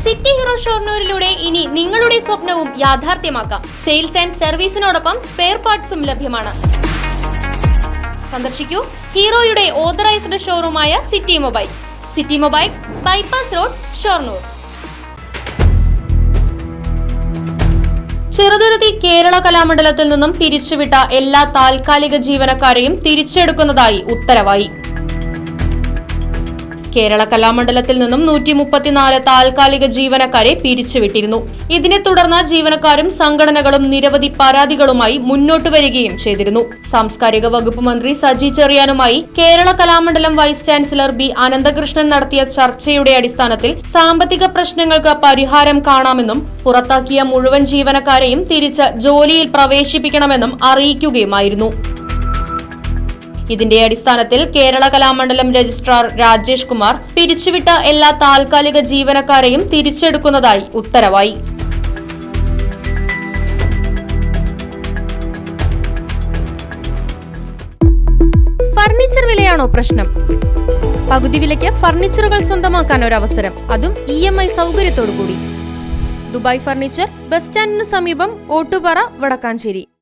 City hero ഷൊർണൂരിലൂടെ ഇനി നിങ്ങളുടെ സ്വപ്നവും യാഥാർത്ഥ്യമാക്കാം. സെയിൽസ് ആൻഡ് സർവീസിനോടൊപ്പം സ്പെയർ പാർട്സും ലഭ്യമാണ്. സന്ദർശിക്കൂ ഹീറോയുടെ ഓതറൈസ്ഡ് ഷോറൂമായ city mobiles. City mobiles, bypass road, Shoranur. Cheruthuruthy Kerala കലാമണ്ഡലത്തിൽ നിന്നും പിരിച്ചുവിട്ട എല്ലാ താൽക്കാലിക ജീവനക്കാരെയും തിരിച്ചെടുക്കുന്നതായി ഉത്തരവായി. കേരള കലാമണ്ഡലത്തിൽ നിന്നും 134 താൽക്കാലിക ജീവനക്കാരെ പിരിച്ചുവിട്ടിരുന്നു. ഇതിനെ തുടർന്ന് ജീവനക്കാരും സംഘടനകളും നിരവധി പരാതികളുമായി മുന്നോട്ട് വരികയും ചെയ്തിരുന്നു. സാംസ്കാരിക വകുപ്പ് മന്ത്രി സജി ചെറിയാനുമായി Kerala Kalamandalam vice chancellor B Ananthakrishnan നടത്തിയ ചർച്ചയുടെ അടിസ്ഥാനത്തിൽ സാമ്പത്തിക പ്രശ്നങ്ങൾക്ക് പരിഹാരം കാണാമെന്നും പുറത്താക്കിയ മുഴുവൻ ജീവനക്കാരെയും തിരിച്ച് ജോലിയിൽ പ്രവേശിപ്പിക്കണമെന്നും അറിയിക്കുകയുമായിരുന്നു. ഇതിന്റെ അടിസ്ഥാനത്തിൽ കേരള കലാമണ്ഡലം രജിസ്ട്രാർ രാജേഷ് കുമാർ പിരിച്ചുവിട്ട എല്ലാ താൽക്കാലിക ജീവനക്കാരെയും തിരിച്ചെടുക്കുന്നതായി ഉത്തരവായി. ഫർണിച്ചർ വിലയാണോ പ്രശ്നം? പകുതി വിലയ്ക്ക് ഫർണിച്ചറുകൾ സ്വന്തമാക്കാൻ ഒരു അവസരം, അതും EMI സൗകര്യത്തോടുകൂടി. ദുബായ് ഫർണിച്ചർ, ബസ് സ്റ്റാൻഡിന് സമീപം, ഓട്ടുപാറ, വടക്കാഞ്ചേരി.